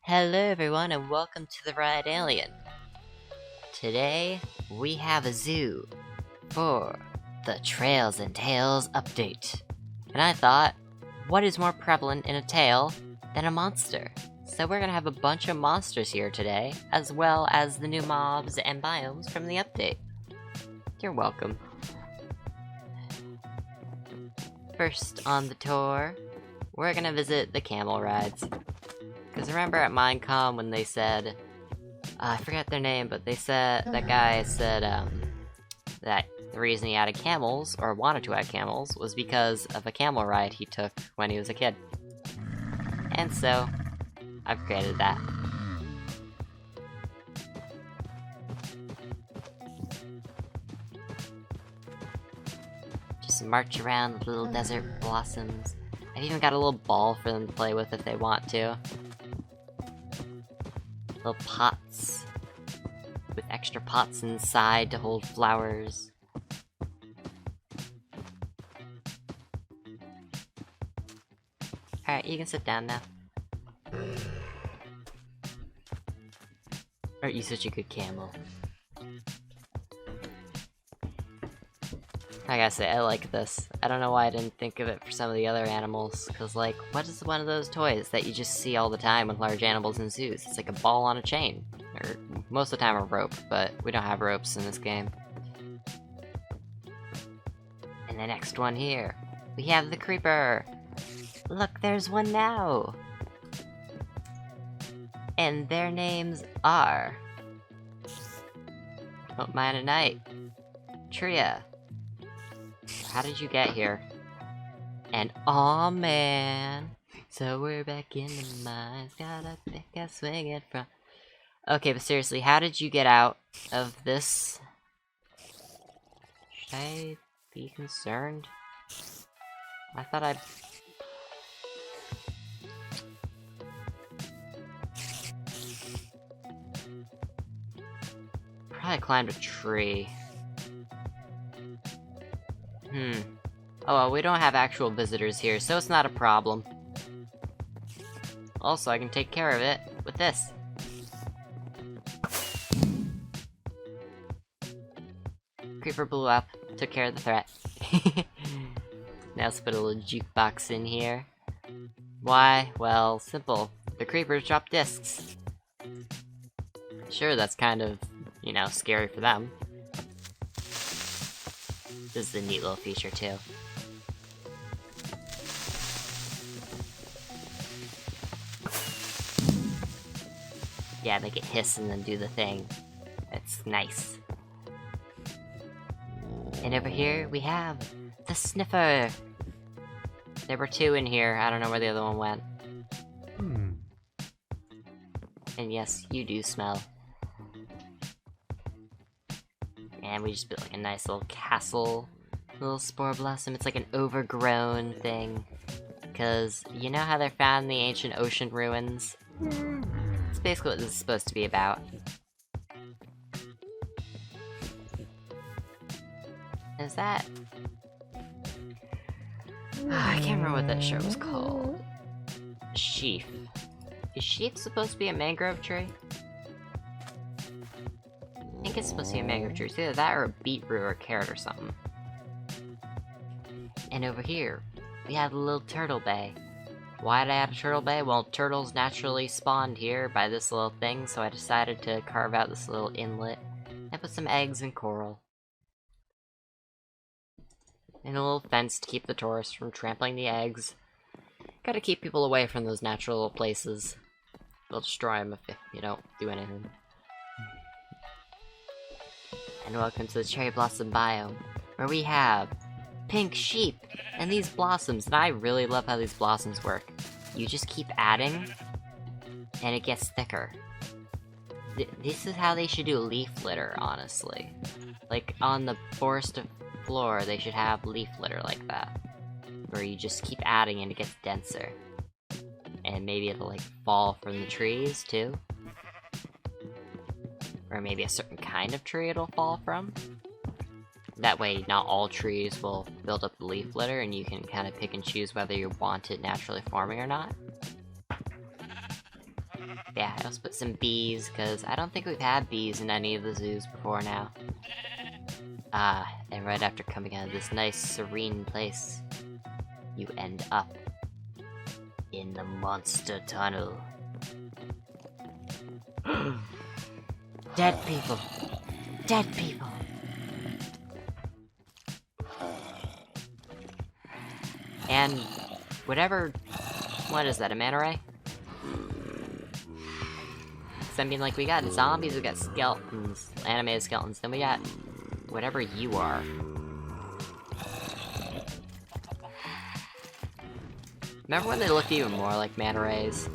Hello everyone and welcome to the Riot Alien. Today, we have a zoo for the Trails and Tales update. And I thought, what is more prevalent in a tale than a monster? So we're gonna have a bunch of monsters here today, as well as the new mobs and biomes from the update. You're welcome. First on the tour, we're gonna visit the camel rides. Because remember at Minecon when they said, I forget their name, but they said, that guy said, that the reason he added camels, or wanted to add camels, was because of a camel ride he took when he was a kid. And so, I've created that. Just march around the little desert blossoms. I've even got a little ball for them to play with if they want to. Little pots with extra pots inside to hold flowers. Alright, you can sit down now. Aren't you such a good camel? I gotta say, I like this. I don't know why I didn't think of it for some of the other animals, cause like, what is one of those toys that you just see all the time with large animals in zoos? It's like a ball on a chain. Or, most of the time a rope, but we don't have ropes in this game. And the next one here, we have the creeper! Look, there's one now! And their names are... Don't mind a night. Tria. How did you get here? And aw man, so we're back in the mines. Gotta pick a swing it from. Okay, but seriously, how did you get out of this? Should I be concerned? I thought I'd. Probably climbed a tree. Oh well, we don't have actual visitors here, so it's not a problem. Also, I can take care of it with this. Creeper blew up, took care of the threat. Now let's put a little jukebox in here. Why? Well, simple. The creepers drop discs. Sure, that's kind of, you know, scary for them. This is a neat little feature too. Yeah, make it hiss and then do the thing. It's nice. And over here we have the sniffer. There were two in here. I don't know where the other one went. And yes, you do smell. And we just built like a nice little castle, little spore blossom. It's like an overgrown thing. Because you know how they're found in the ancient ocean ruins? It's basically what this is supposed to be about. Is that... I can't remember what that shirt was called. Sheaf. Is sheaf supposed to be a mangrove tree? I think it's supposed to be a mangrove tree. It's either that or a beetroot or a carrot or something. And over here, we have a little turtle bay. Why did I add a turtle bay? Well, turtles naturally spawned here by this little thing, so I decided to carve out this little inlet and put some eggs and coral. And a little fence to keep the tourists from trampling the eggs. Gotta keep people away from those natural little places. They'll destroy them if you don't do anything. And welcome to the cherry blossom biome, where we have pink sheep and these blossoms. And I really love how these blossoms work. You just keep adding, and it gets thicker. This is how they should do leaf litter, honestly. Like on the forest floor, they should have leaf litter like that, where you just keep adding and it gets denser. And maybe it'll like fall from the trees too. Or maybe a certain kind of tree it'll fall from. That way, not all trees will build up the leaf litter, and you can kind of pick and choose whether you want it naturally forming or not. Yeah, I also put some bees, because I don't think we've had bees in any of the zoos before now. And right after coming out of this nice, serene place, you end up in the monster tunnel. Dead people! Dead people! And whatever... What is that, a manta ray? I mean, like, we got zombies, we got skeletons, animated skeletons, then we got whatever you are. Remember when they looked even more like manta rays?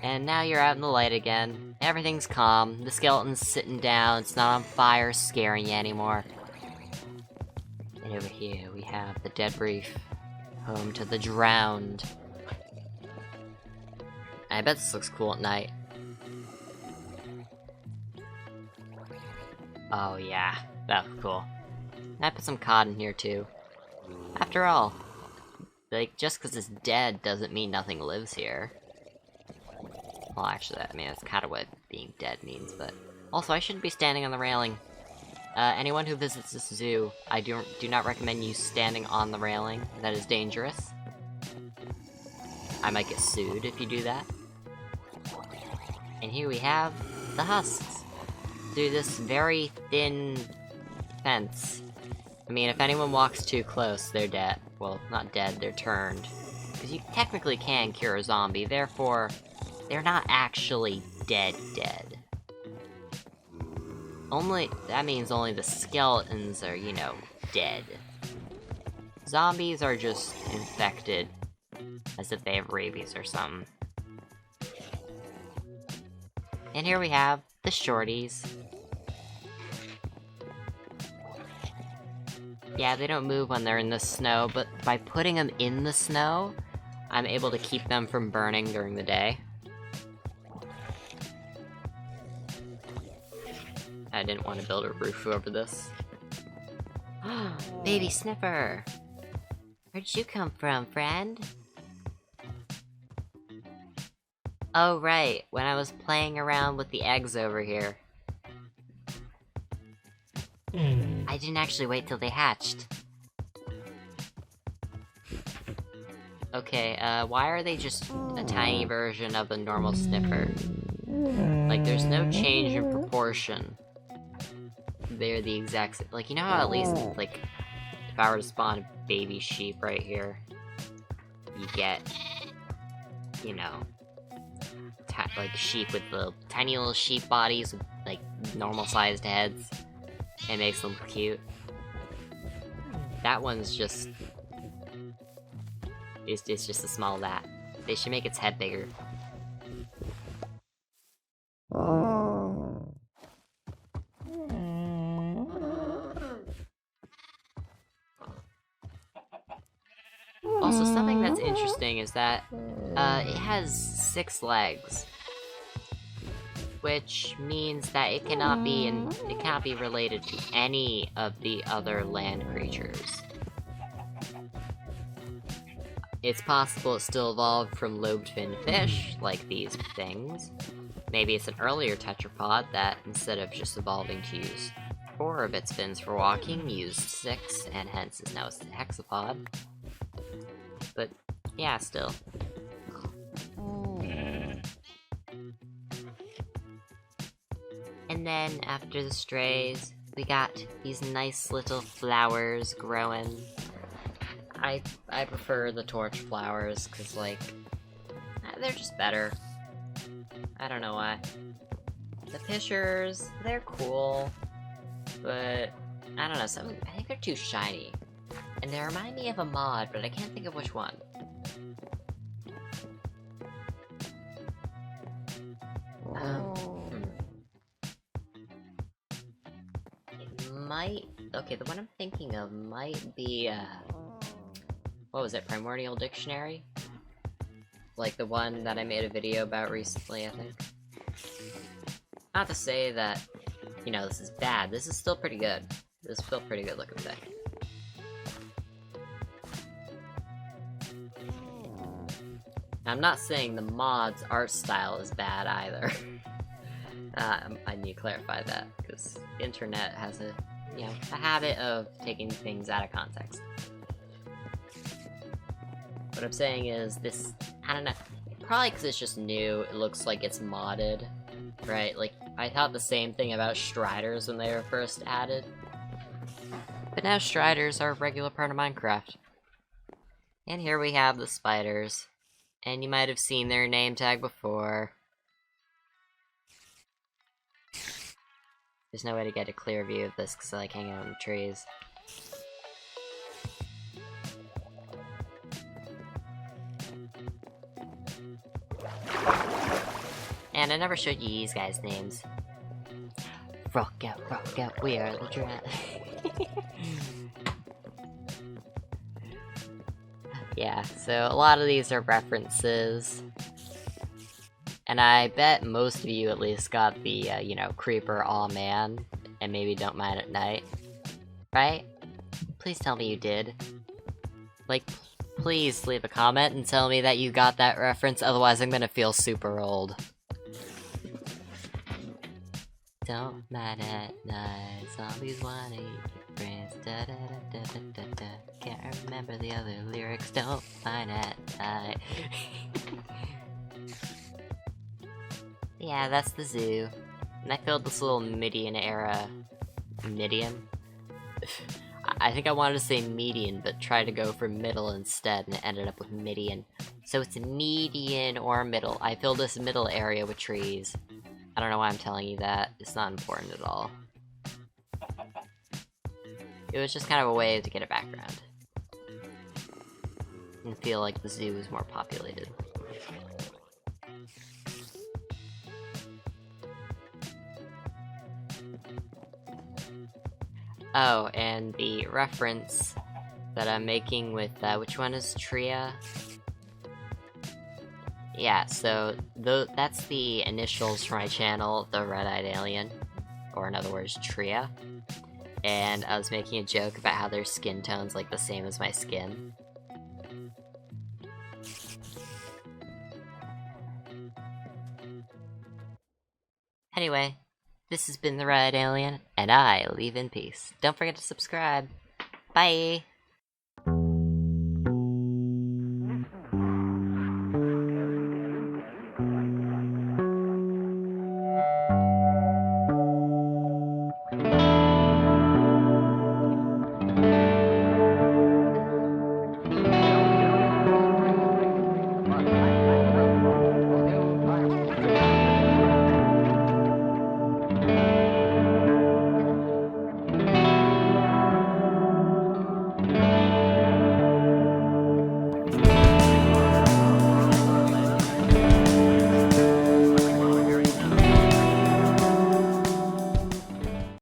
And now you're out in the light again. Everything's calm, the skeleton's sitting down, it's not on fire scaring you anymore. And over here we have the Dead Reef. Home to the drowned. I bet this looks cool at night. Oh yeah, that looks cool. I put some cod in here too. After all, like, just because it's dead doesn't mean nothing lives here. Well, actually, I mean, that's kind of what being dead means, but... Also, I shouldn't be standing on the railing. Anyone who visits this zoo, I do not recommend you standing on the railing. That is dangerous. I might get sued if you do that. And here we have the husks. Through this very thin fence. I mean, if anyone walks too close, they're dead. Well, not dead, they're turned. Because you technically can cure a zombie, therefore, they're not actually dead. That means only the skeletons are, you know, dead. Zombies are just infected, as if they have rabies or something. And here we have the shorties. Yeah, they don't move when they're in the snow, but by putting them in the snow, I'm able to keep them from burning during the day. I didn't want to build a roof over this. Baby Sniffer! Where'd you come from, friend? Oh right, when I was playing around with the eggs over here. I didn't actually wait till they hatched. Okay, why are they just a tiny version of a normal Sniffer? Like, there's no change in proportion. They're the exact same. Like, you know how at least, like, if I were to spawn a baby sheep right here, you get, you know, like sheep with the tiny little sheep bodies with, like, normal-sized heads. It makes them cute. That one's just... It's just a small that. They should make its head bigger. Also, something that's interesting is that it has 6 legs, which means that it cannot be related to any of the other land creatures. It's possible it still evolved from lobed-finned fish, like these things. Maybe it's an earlier tetrapod that, instead of just evolving to use 4 of its fins for walking, used 6, and hence is now a hexapod. But, yeah, still. And then, after the strays, we got these nice little flowers growing. I prefer the torch flowers, cause, like, they're just better. I don't know why. The Pishers, they're cool, but, I don't know, I think they're too shiny. And they remind me of a mod, but I can't think of which one. It might... Okay, the one I'm thinking of might be, what was it, Primordial Dictionary? Like the one that I made a video about recently, I think. Not to say that, you know, this is bad, this is still pretty good. This is still pretty good looking thing. I'm not saying the mod's art style is bad either. I need to clarify that, because the internet has a habit of taking things out of context. What I'm saying is this, I don't know, probably because it's just new, it looks like it's modded, right? Like, I thought the same thing about Striders when they were first added. But now Striders are a regular part of Minecraft. And here we have the spiders. And you might have seen their name tag before. There's no way to get a clear view of this because I like hanging out in the trees. And I never showed you these guys' names. Rock out, we are the drat. Yeah, so a lot of these are references. And I bet most of you at least got the, Creeper Aw Man, and maybe Don't Mind at Night. Right? Please tell me you did. Like, please leave a comment and tell me that you got that reference, otherwise I'm gonna feel super old. Don't mind at night, zombies wanna eat your brains, da da da da da da da. Can't remember the other lyrics, don't mind at night. Yeah, that's the zoo. And I filled this little Midian era... Midian? I think I wanted to say median, but tried to go for middle instead, and it ended up with Midian. So it's a median or middle. I filled this middle area with trees. I don't know why I'm telling you that. It's not important at all. It was just kind of a way to get a background. And feel like the zoo is more populated. Oh, and the reference that I'm making with, which one is Tria? Yeah, so that's the initials for my channel, The Red-Eyed Alien, or in other words, Tria. And I was making a joke about how their skin tone's like the same as my skin. Anyway, this has been The Red-Eyed Alien, and I leave in peace. Don't forget to subscribe. Bye!